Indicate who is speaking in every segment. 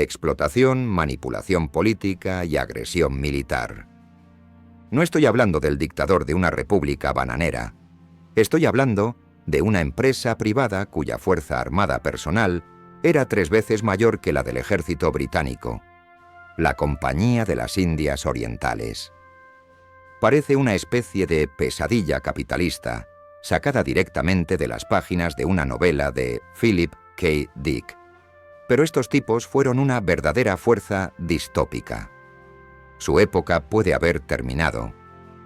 Speaker 1: explotación, manipulación política y agresión militar. No estoy hablando del dictador de una república bananera. Estoy hablando de una empresa privada cuya fuerza armada personal era 3 veces mayor que la del ejército británico, la Compañía de las Indias Orientales. Parece una especie de pesadilla capitalista, sacada directamente de las páginas de una novela de Philip K. Dick. Pero estos tipos fueron una verdadera fuerza distópica. Su época puede haber terminado,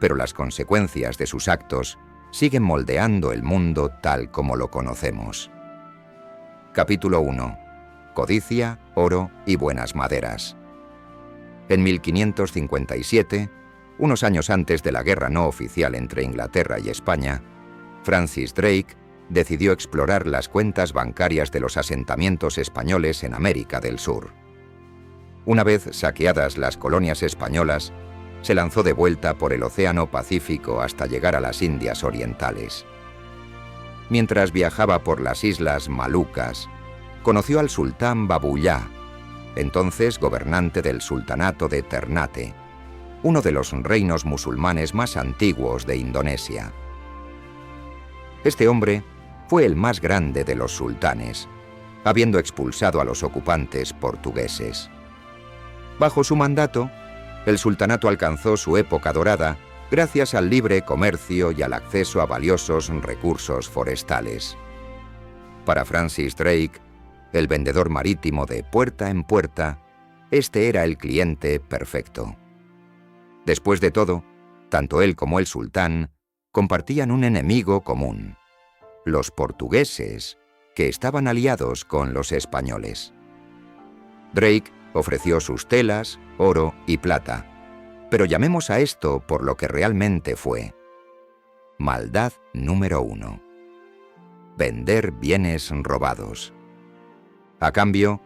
Speaker 1: pero las consecuencias de sus actos siguen moldeando el mundo tal como lo conocemos. Capítulo 1. Codicia, oro y buenas maderas. En 1557, unos años antes de la guerra no oficial entre Inglaterra y España, Francis Drake decidió explorar las cuentas bancarias de los asentamientos españoles en América del Sur. Una vez saqueadas las colonias españolas, se lanzó de vuelta por el Océano Pacífico hasta llegar a las Indias Orientales. Mientras viajaba por las Islas Malucas, conoció al sultán Babullá, entonces gobernante del sultanato de Ternate, uno de los reinos musulmanes más antiguos de Indonesia. Este hombre fue el más grande de los sultanes, habiendo expulsado a los ocupantes portugueses. Bajo su mandato, el sultanato alcanzó su época dorada gracias al libre comercio y al acceso a valiosos recursos forestales. Para Francis Drake, el vendedor marítimo de puerta en puerta, este era el cliente perfecto. Después de todo, tanto él como el sultán compartían un enemigo común: los portugueses, que estaban aliados con los españoles. Drake ofreció sus telas, oro y plata, pero llamemos a esto por lo que realmente fue: maldad número 1. Vender bienes robados. A cambio,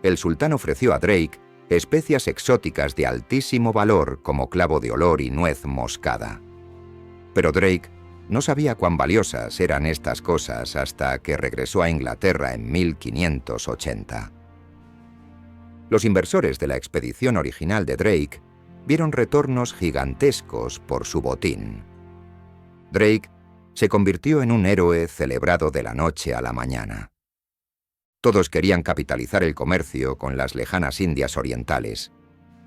Speaker 1: el sultán ofreció a Drake especias exóticas de altísimo valor como clavo de olor y nuez moscada. Pero Drake no sabía cuán valiosas eran estas cosas hasta que regresó a Inglaterra en 1580. Los inversores de la expedición original de Drake vieron retornos gigantescos por su botín. Drake se convirtió en un héroe celebrado de la noche a la mañana. Todos querían capitalizar el comercio con las lejanas Indias Orientales,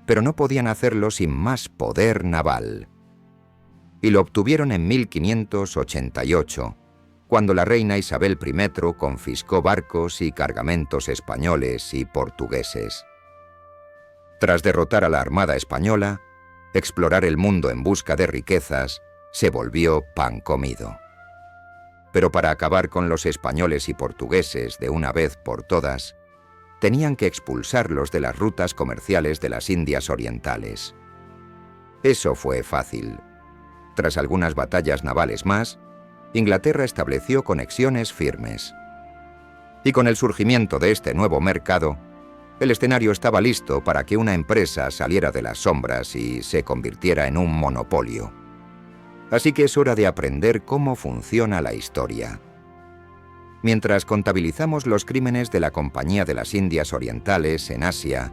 Speaker 1: pero no podían hacerlo sin más poder naval. Y lo obtuvieron en 1588, cuando la reina Isabel I confiscó barcos y cargamentos españoles y portugueses. Tras derrotar a la Armada española, explorar el mundo en busca de riquezas se volvió pan comido. Pero para acabar con los españoles y portugueses de una vez por todas, tenían que expulsarlos de las rutas comerciales de las Indias Orientales. Eso fue fácil. Tras algunas batallas navales más, Inglaterra estableció conexiones firmes. Y con el surgimiento de este nuevo mercado, el escenario estaba listo para que una empresa saliera de las sombras y se convirtiera en un monopolio. Así que es hora de aprender cómo funciona la historia. Mientras contabilizamos los crímenes de la Compañía de las Indias Orientales en Asia,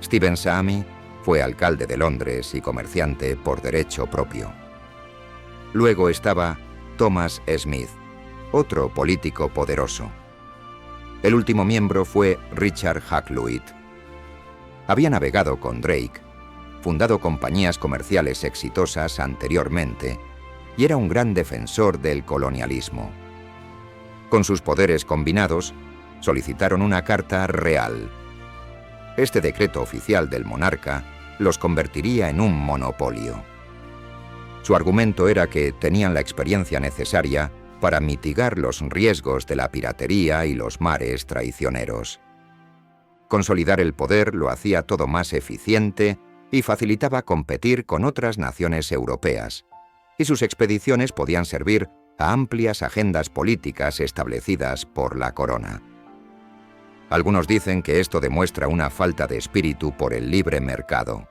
Speaker 1: Stephen Sami fue alcalde de Londres y comerciante por derecho propio. Luego estaba Thomas Smith, otro político poderoso. El último miembro fue Richard Hakluyt. Había navegado con Drake, fundado compañías comerciales exitosas anteriormente, y era un gran defensor del colonialismo. Con sus poderes combinados, solicitaron una carta real. Este decreto oficial del monarca los convertiría en un monopolio. Su argumento era que tenían la experiencia necesaria para mitigar los riesgos de la piratería y los mares traicioneros. Consolidar el poder lo hacía todo más eficiente y facilitaba competir con otras naciones europeas, y sus expediciones podían servir a amplias agendas políticas establecidas por la corona. Algunos dicen que esto demuestra una falta de espíritu por el libre mercado.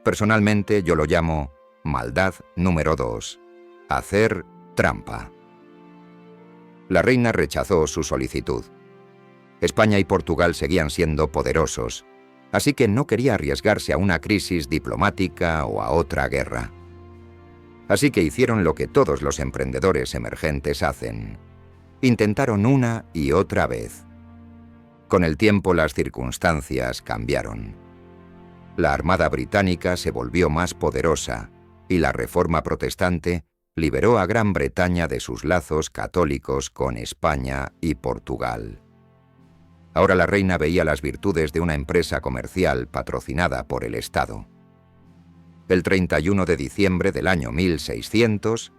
Speaker 1: Personalmente yo lo llamo maldad número 2, hacer trampa. La reina rechazó su solicitud. España y Portugal seguían siendo poderosos, así que no quería arriesgarse a una crisis diplomática o a otra guerra. Así que hicieron lo que todos los emprendedores emergentes hacen. Intentaron una y otra vez. Con el tiempo las circunstancias cambiaron. La Armada británica se volvió más poderosa y la Reforma protestante liberó a Gran Bretaña de sus lazos católicos con España y Portugal. Ahora la reina veía las virtudes de una empresa comercial patrocinada por el Estado. El 31 de diciembre del año 1600,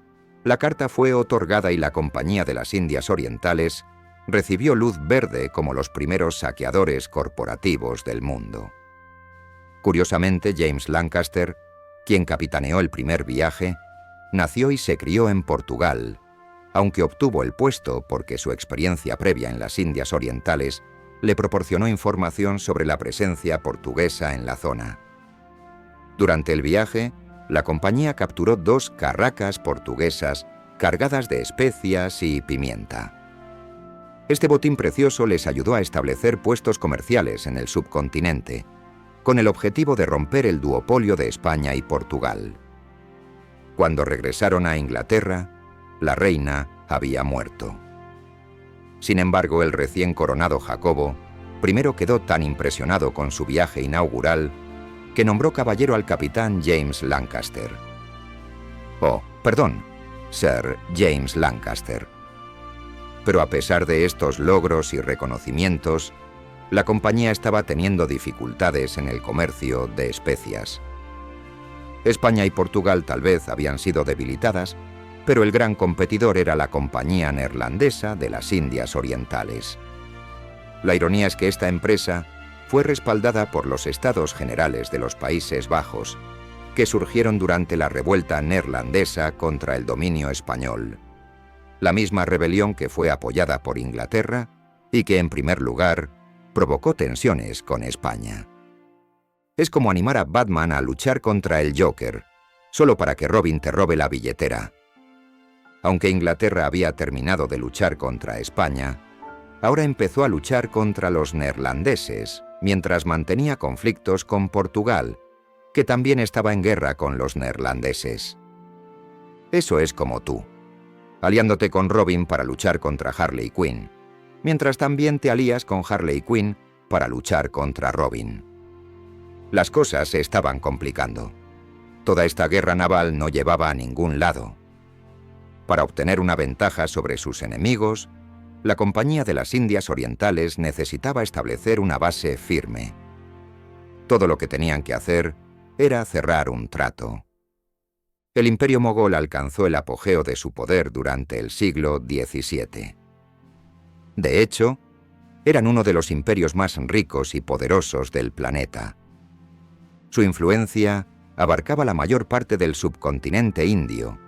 Speaker 1: la carta fue otorgada y la Compañía de las Indias Orientales recibió luz verde como los primeros saqueadores corporativos del mundo. Curiosamente, James Lancaster, quien capitaneó el primer viaje, nació y se crió en Portugal, aunque obtuvo el puesto porque su experiencia previa en las Indias Orientales le proporcionó información sobre la presencia portuguesa en la zona. Durante el viaje, la compañía capturó 2 carracas portuguesas cargadas de especias y pimienta. Este botín precioso les ayudó a establecer puestos comerciales en el subcontinente, con el objetivo de romper el duopolio de España y Portugal. Cuando regresaron a Inglaterra, la reina había muerto. Sin embargo, el recién coronado Jacobo primero quedó tan impresionado con su viaje inaugural que nombró caballero al capitán James Lancaster. Sir James Lancaster. Pero a pesar de estos logros y reconocimientos, la compañía estaba teniendo dificultades en el comercio de especias. España y Portugal tal vez habían sido debilitadas, pero el gran competidor era la Compañía Neerlandesa de las Indias Orientales. La ironía es que esta empresa fue respaldada por los Estados Generales de los Países Bajos, que surgieron durante la revuelta neerlandesa contra el dominio español. La misma rebelión que fue apoyada por Inglaterra y que, en primer lugar, provocó tensiones con España. Es como animar a Batman a luchar contra el Joker, solo para que Robin te robe la billetera. Aunque Inglaterra había terminado de luchar contra España, ahora empezó a luchar contra los neerlandeses, mientras mantenía conflictos con Portugal, que también estaba en guerra con los neerlandeses. Eso es como tú, aliándote con Robin para luchar contra Harley Quinn, mientras también te alías con Harley Quinn para luchar contra Robin. Las cosas se estaban complicando. Toda esta guerra naval no llevaba a ningún lado. Para obtener una ventaja sobre sus enemigos, la Compañía de las Indias Orientales necesitaba establecer una base firme. Todo lo que tenían que hacer era cerrar un trato. El Imperio mogol alcanzó el apogeo de su poder durante el siglo XVII. De hecho, eran uno de los imperios más ricos y poderosos del planeta. Su influencia abarcaba la mayor parte del subcontinente indio,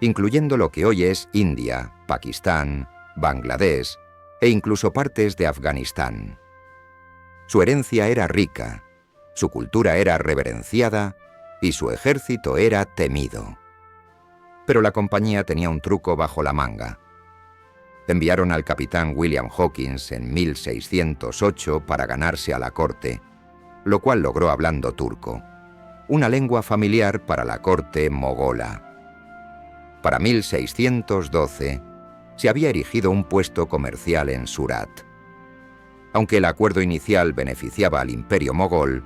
Speaker 1: incluyendo lo que hoy es India, Pakistán, Bangladesh e incluso partes de Afganistán. Su herencia era rica, su cultura era reverenciada y su ejército era temido. Pero la compañía tenía un truco bajo la manga. Enviaron al capitán William Hawkins en 1608 para ganarse a la corte, lo cual logró hablando turco, una lengua familiar para la corte mogola. Para 1612 se había erigido un puesto comercial en Surat. Aunque el acuerdo inicial beneficiaba al imperio mogol,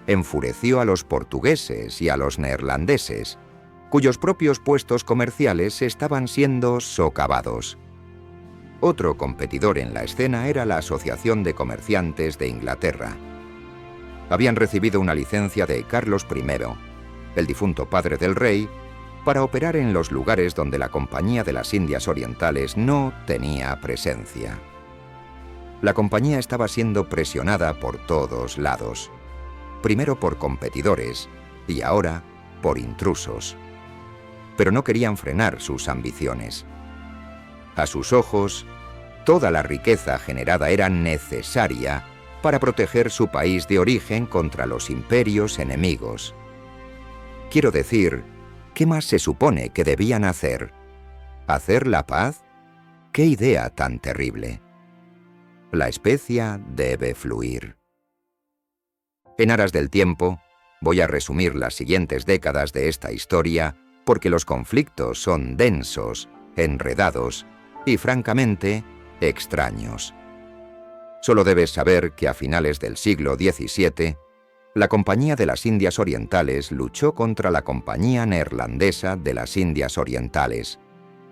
Speaker 1: enfureció a los portugueses y a los neerlandeses, cuyos propios puestos comerciales estaban siendo socavados. Otro competidor en la escena era la Asociación de Comerciantes de Inglaterra. Habían recibido una licencia de Carlos I, el difunto padre del rey, para operar en los lugares donde la Compañía de las Indias Orientales no tenía presencia. La compañía estaba siendo presionada por todos lados, primero por competidores y ahora por intrusos. Pero no querían frenar sus ambiciones. A sus ojos, toda la riqueza generada era necesaria para proteger su país de origen contra los imperios enemigos. Quiero decir, ¿qué más se supone que debían hacer? ¿Hacer la paz? ¡Qué idea tan terrible! La especia debe fluir. En aras del tiempo, voy a resumir las siguientes décadas de esta historia porque los conflictos son densos, enredados y, francamente, extraños. Solo debes saber que a finales del siglo XVII, la Compañía de las Indias Orientales luchó contra la Compañía Neerlandesa de las Indias Orientales,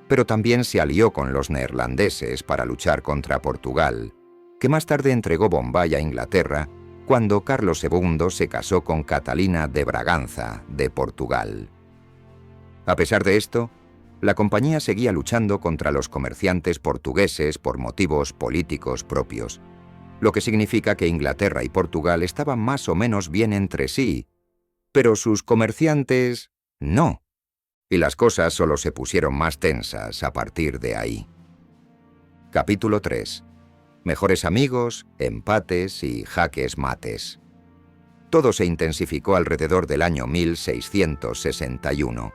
Speaker 1: pero también se alió con los neerlandeses para luchar contra Portugal, que más tarde entregó Bombay a Inglaterra cuando Carlos II se casó con Catalina de Braganza, de Portugal. A pesar de esto, la compañía seguía luchando contra los comerciantes portugueses por motivos políticos propios, lo que significa que Inglaterra y Portugal estaban más o menos bien entre sí, pero sus comerciantes no, y las cosas solo se pusieron más tensas a partir de ahí. Capítulo 3. Mejores amigos, empates y jaques mates. Todo se intensificó alrededor del año 1661,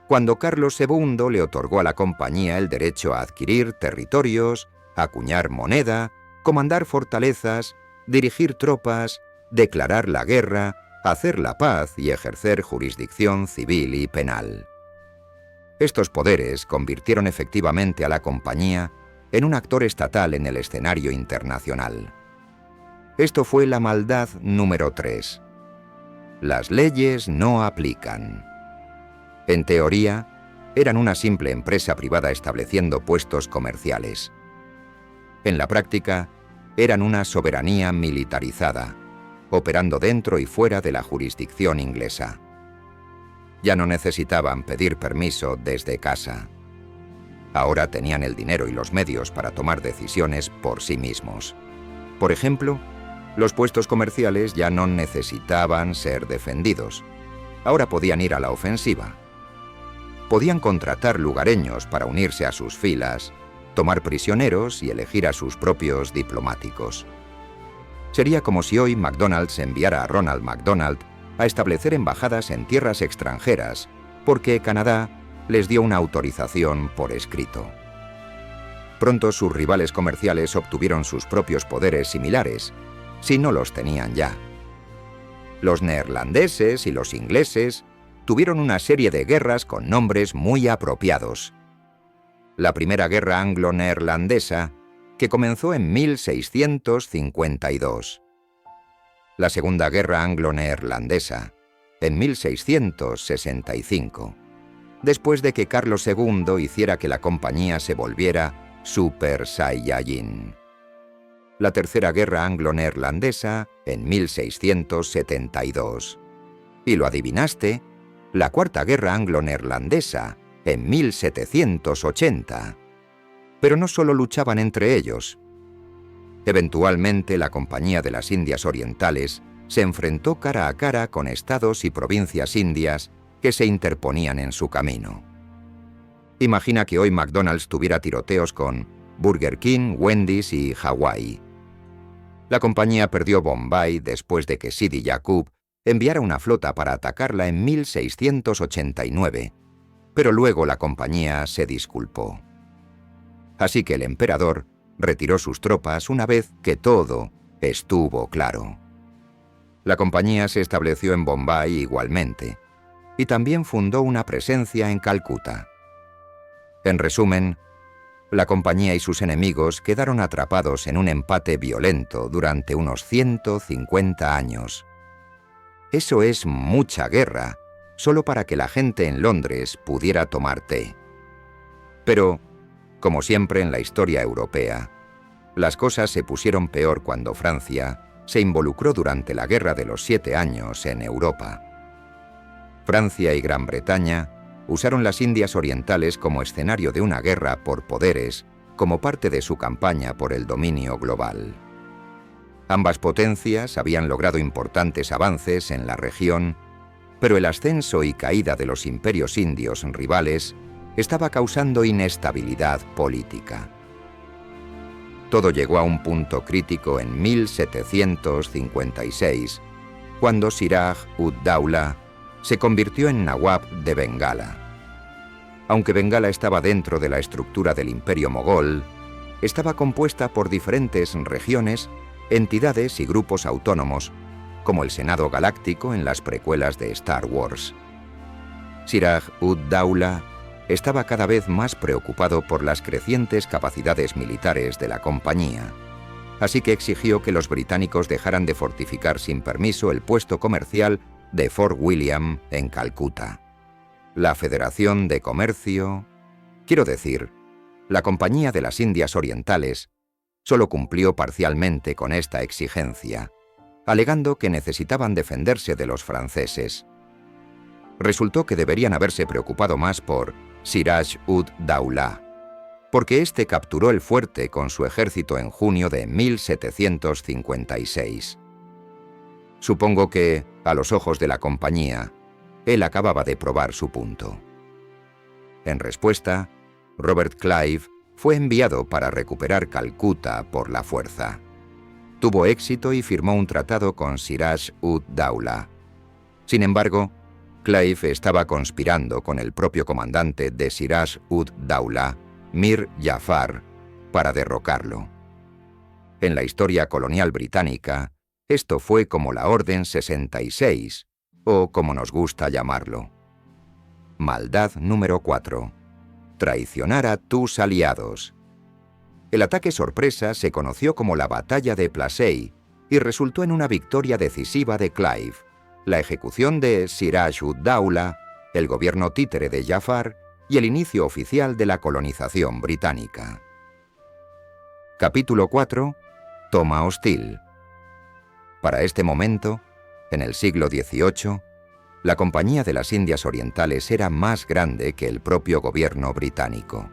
Speaker 1: cuando Carlos II le otorgó a la compañía el derecho a adquirir territorios, acuñar moneda, comandar fortalezas, dirigir tropas, declarar la guerra, hacer la paz y ejercer jurisdicción civil y penal. Estos poderes convirtieron efectivamente a la compañía en un actor estatal en el escenario internacional. Esto fue la maldad número 3. Las leyes no aplican. En teoría, eran una simple empresa privada estableciendo puestos comerciales. En la práctica, eran una soberanía militarizada, operando dentro y fuera de la jurisdicción inglesa. Ya no necesitaban pedir permiso desde casa. Ahora tenían el dinero y los medios para tomar decisiones por sí mismos. Por ejemplo, los puestos comerciales ya no necesitaban ser defendidos. Ahora podían ir a la ofensiva. Podían contratar lugareños para unirse a sus filas, tomar prisioneros y elegir a sus propios diplomáticos. Sería como si hoy McDonald's enviara a Ronald McDonald a establecer embajadas en tierras extranjeras, porque Canadá les dio una autorización por escrito. Pronto sus rivales comerciales obtuvieron sus propios poderes similares, si no los tenían ya. Los neerlandeses y los ingleses tuvieron una serie de guerras con nombres muy apropiados. La primera guerra anglo-neerlandesa, que comenzó en 1652. La segunda guerra anglo-neerlandesa, en 1665. Después de que Carlos II hiciera que la compañía se volviera Super Saiyajin. La tercera guerra anglo-neerlandesa en 1672. Y lo adivinaste, la cuarta guerra anglo-neerlandesa en 1780. Pero no solo luchaban entre ellos. Eventualmente la Compañía de las Indias Orientales se enfrentó cara a cara con estados y provincias indias que se interponían en su camino. Imagina que hoy McDonald's tuviera tiroteos con Burger King, Wendy's y Hawaii. La compañía perdió Bombay después de que Sidi Yaqub enviara una flota para atacarla en 1689, pero luego la compañía se disculpó. Así que el emperador retiró sus tropas una vez que todo estuvo claro. La compañía se estableció en Bombay igualmente, y también fundó una presencia en Calcuta. En resumen, la compañía y sus enemigos quedaron atrapados en un empate violento durante unos 150 años. Eso es mucha guerra, solo para que la gente en Londres pudiera tomar té. Pero, como siempre en la historia europea, las cosas se pusieron peor cuando Francia se involucró durante la Guerra de los 7 Años en Europa. Francia y Gran Bretaña usaron las Indias Orientales como escenario de una guerra por poderes como parte de su campaña por el dominio global. Ambas potencias habían logrado importantes avances en la región, pero el ascenso y caída de los imperios indios rivales estaba causando inestabilidad política. Todo llegó a un punto crítico en 1756, cuando Siraj ud-Daula se convirtió en Nawab de Bengala. Aunque Bengala estaba dentro de la estructura del imperio mogol, estaba compuesta por diferentes regiones, entidades y grupos autónomos, como el Senado Galáctico en las precuelas de Star Wars. Siraj-ud-Daula estaba cada vez más preocupado por las crecientes capacidades militares de la compañía, así que exigió que los británicos dejaran de fortificar sin permiso el puesto comercial de Fort William en Calcuta. La Federación de Comercio, quiero decir, la Compañía de las Indias Orientales, solo cumplió parcialmente con esta exigencia, alegando que necesitaban defenderse de los franceses. Resultó que deberían haberse preocupado más por Siraj-ud-Daula, porque éste capturó el fuerte con su ejército en junio de 1756. Supongo que, a los ojos de la compañía, él acababa de probar su punto. En respuesta, Robert Clive fue enviado para recuperar Calcuta por la fuerza. Tuvo éxito y firmó un tratado con Siraj-ud-Daula. Sin embargo, Clive estaba conspirando con el propio comandante de Siraj-ud-Daula, Mir Jafar, para derrocarlo. En la historia colonial británica, esto fue como la Orden 66, o como nos gusta llamarlo. Maldad número 4. Traicionar a tus aliados. El ataque sorpresa se conoció como la Batalla de Plassey y resultó en una victoria decisiva de Clive, la ejecución de Siraj-ud-Daula, el gobierno títere de Jafar y el inicio oficial de la colonización británica. Capítulo 4. Toma hostil. Para este momento, en el siglo XVIII, la Compañía de las Indias Orientales era más grande que el propio gobierno británico.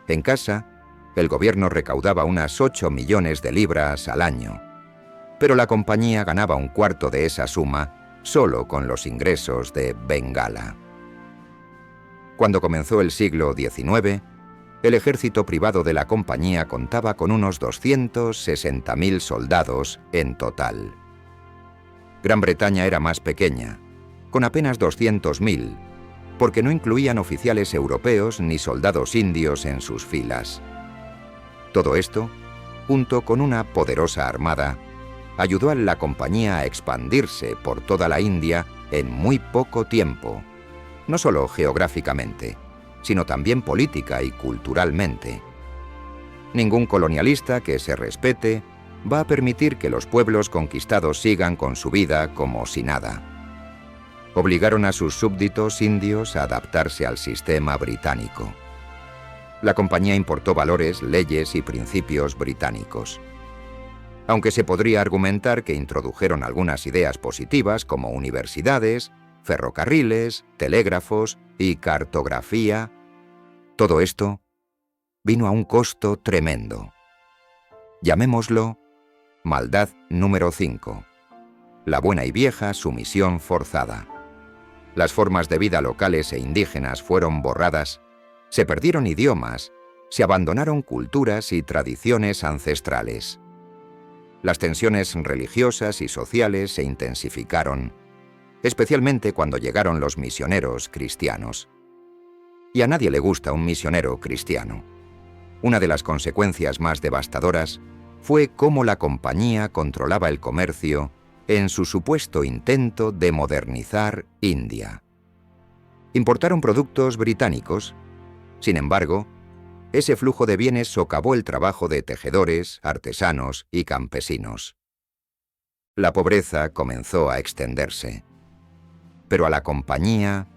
Speaker 1: En casa, el gobierno recaudaba unas 8 millones de libras al año, pero la compañía ganaba un cuarto de esa suma solo con los ingresos de Bengala. Cuando comenzó el siglo XIX, el ejército privado de la compañía contaba con unos 260.000 soldados en total. Gran Bretaña era más pequeña, con apenas 200.000, porque no incluían oficiales europeos ni soldados indios en sus filas. Todo esto, junto con una poderosa armada, ayudó a la compañía a expandirse por toda la India en muy poco tiempo, no solo geográficamente, sino también política y culturalmente. Ningún colonialista que se respete va a permitir que los pueblos conquistados sigan con su vida como si nada. Obligaron a sus súbditos indios a adaptarse al sistema británico. La compañía importó valores, leyes y principios británicos. Aunque se podría argumentar que introdujeron algunas ideas positivas como universidades, ferrocarriles, telégrafos y cartografía, todo esto vino a un costo tremendo. Llamémoslo maldad número 5. La buena y vieja sumisión forzada. Las formas de vida locales e indígenas fueron borradas, se perdieron idiomas, se abandonaron culturas y tradiciones ancestrales. Las tensiones religiosas y sociales se intensificaron, especialmente cuando llegaron los misioneros cristianos. Y a nadie le gusta un misionero cristiano. Una de las consecuencias más devastadoras fue cómo la compañía controlaba el comercio en su supuesto intento de modernizar India. Importaron productos británicos. Sin embargo, ese flujo de bienes socavó el trabajo de tejedores, artesanos y campesinos. La pobreza comenzó a extenderse. Pero a la compañía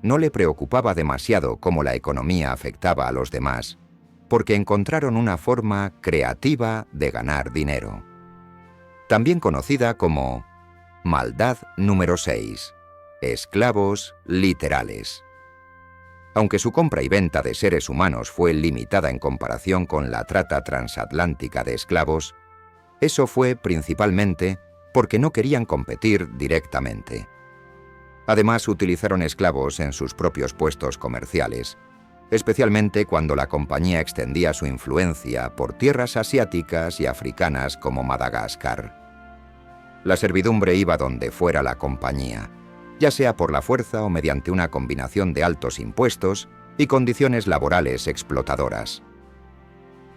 Speaker 1: no le preocupaba demasiado cómo la economía afectaba a los demás, porque encontraron una forma creativa de ganar dinero. También conocida como maldad número 6, esclavos literales. Aunque su compra y venta de seres humanos fue limitada en comparación con la trata transatlántica de esclavos, eso fue principalmente porque no querían competir directamente. Además, utilizaron esclavos en sus propios puestos comerciales, especialmente cuando la compañía extendía su influencia por tierras asiáticas y africanas como Madagascar. La servidumbre iba donde fuera la compañía, ya sea por la fuerza o mediante una combinación de altos impuestos y condiciones laborales explotadoras.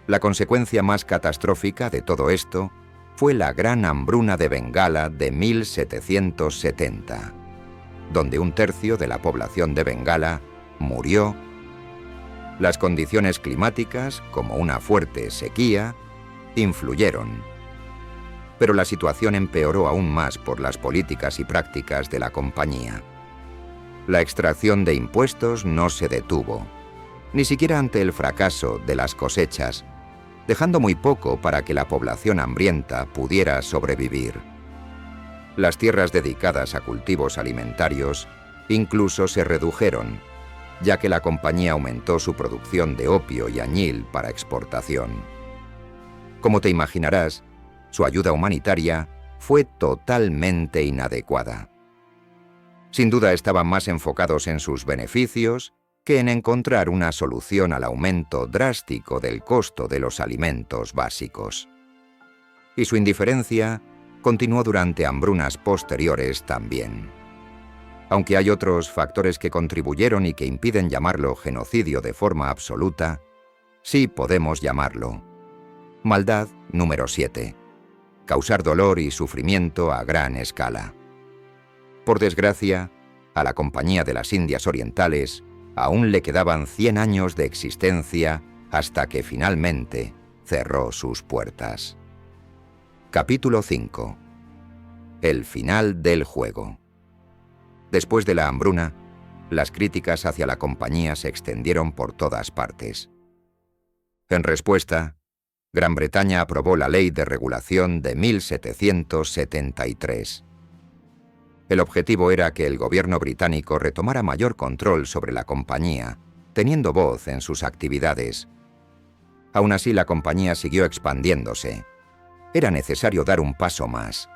Speaker 1: La consecuencia más catastrófica de todo esto fue la Gran Hambruna de Bengala de 1770, donde 1/3 de la población de Bengala murió. Las condiciones climáticas, como una fuerte sequía, influyeron. Pero la situación empeoró aún más por las políticas y prácticas de la compañía. La extracción de impuestos no se detuvo, ni siquiera ante el fracaso de las cosechas, dejando muy poco para que la población hambrienta pudiera sobrevivir. Las tierras dedicadas a cultivos alimentarios incluso se redujeron, ya que la compañía aumentó su producción de opio y añil para exportación. Como te imaginarás, su ayuda humanitaria fue totalmente inadecuada. Sin duda estaban más enfocados en sus beneficios que en encontrar una solución al aumento drástico del costo de los alimentos básicos. Y su indiferencia continuó durante hambrunas posteriores también. Aunque hay otros factores que contribuyeron y que impiden llamarlo genocidio de forma absoluta, sí podemos llamarlo. Maldad número 7. Causar dolor y sufrimiento a gran escala. Por desgracia, a la Compañía de las Indias Orientales aún le quedaban 100 años de existencia hasta que finalmente cerró sus puertas. Capítulo 5. El final del juego. Después de la hambruna, las críticas hacia la compañía se extendieron por todas partes. En respuesta, Gran Bretaña aprobó la Ley de Regulación de 1773. El objetivo era que el gobierno británico retomara mayor control sobre la compañía, teniendo voz en sus actividades. Aún así, la compañía siguió expandiéndose. Era necesario dar un paso más.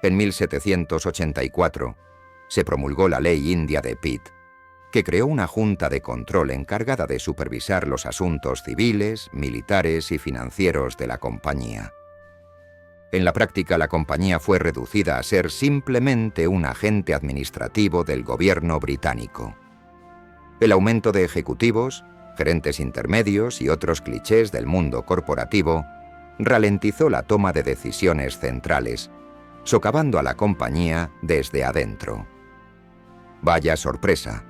Speaker 1: En 1784, se promulgó la Ley India de Pitt, que creó una junta de control encargada de supervisar los asuntos civiles, militares y financieros de la compañía. En la práctica, la compañía fue reducida a ser simplemente un agente administrativo del gobierno británico. El aumento de ejecutivos, gerentes intermedios y otros clichés del mundo corporativo ralentizó la toma de decisiones centrales, socavando a la compañía desde adentro. Vaya sorpresa.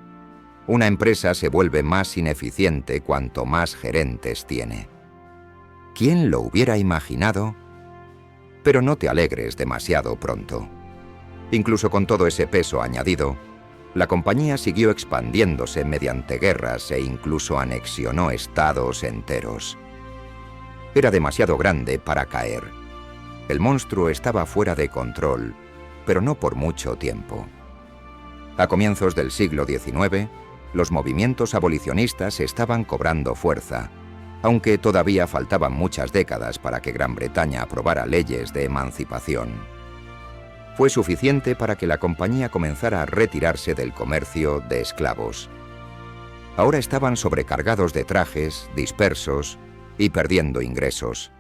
Speaker 1: Una empresa se vuelve más ineficiente cuanto más gerentes tiene. ¿Quién lo hubiera imaginado? Pero no te alegres demasiado pronto. Incluso con todo ese peso añadido, la compañía siguió expandiéndose mediante guerras e incluso anexionó estados enteros. Era demasiado grande para caer. El monstruo estaba fuera de control, pero no por mucho tiempo. A comienzos del siglo XIX, los movimientos abolicionistas estaban cobrando fuerza, aunque todavía faltaban muchas décadas para que Gran Bretaña aprobara leyes de emancipación. Fue suficiente para que la compañía comenzara a retirarse del comercio de esclavos. Ahora estaban sobrecargados de trajes, dispersos y perdiendo ingresos.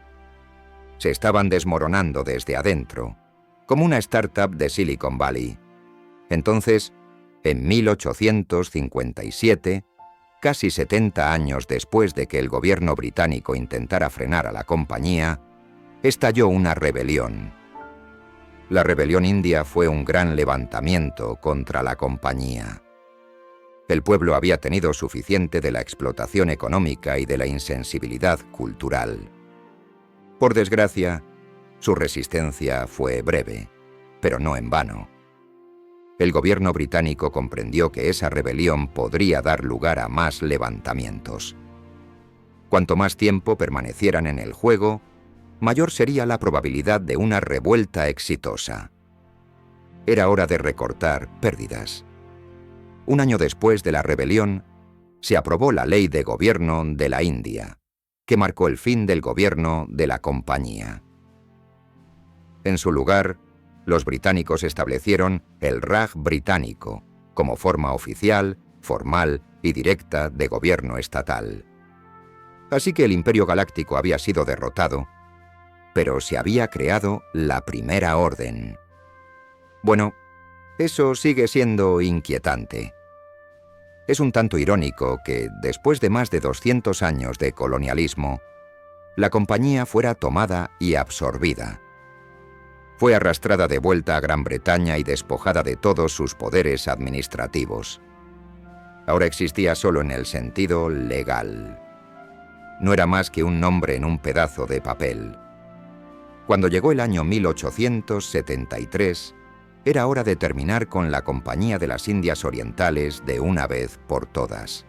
Speaker 1: Se estaban desmoronando desde adentro, como una startup de Silicon Valley. Entonces, en 1857, casi 70 años después de que el gobierno británico intentara frenar a la compañía, estalló una rebelión. La rebelión india fue un gran levantamiento contra la compañía. El pueblo había tenido suficiente de la explotación económica y de la insensibilidad cultural. Por desgracia, su resistencia fue breve, pero no en vano. El gobierno británico comprendió que esa rebelión podría dar lugar a más levantamientos. Cuanto más tiempo permanecieran en el juego, mayor sería la probabilidad de una revuelta exitosa. Era hora de recortar pérdidas. Un año después de la rebelión, se aprobó la Ley de Gobierno de la India, que marcó el fin del gobierno de la compañía. En su lugar, los británicos establecieron el Raj británico como forma oficial, formal y directa de gobierno estatal. Así que el Imperio Galáctico había sido derrotado, pero se había creado la Primera Orden. Bueno, eso sigue siendo inquietante. Es un tanto irónico que, después de más de 200 años de colonialismo, la compañía fuera tomada y absorbida. Fue arrastrada de vuelta a Gran Bretaña y despojada de todos sus poderes administrativos. Ahora existía solo en el sentido legal. No era más que un nombre en un pedazo de papel. Cuando llegó el año 1873, era hora de terminar con la Compañía de las Indias Orientales de una vez por todas.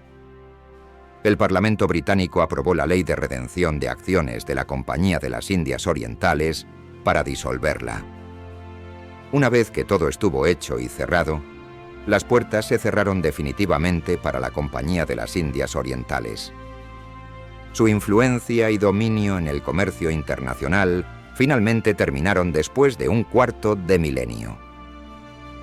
Speaker 1: El Parlamento británico aprobó la Ley de Redención de Acciones de la Compañía de las Indias Orientales para disolverla. Una vez que todo estuvo hecho y cerrado, las puertas se cerraron definitivamente para la Compañía de las Indias Orientales. Su influencia y dominio en el comercio internacional finalmente terminaron después de un cuarto de milenio.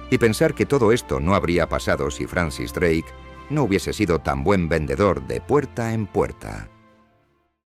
Speaker 1: Y pensar que todo esto no habría pasado si Francis Drake no hubiese sido tan buen vendedor de puerta en puerta.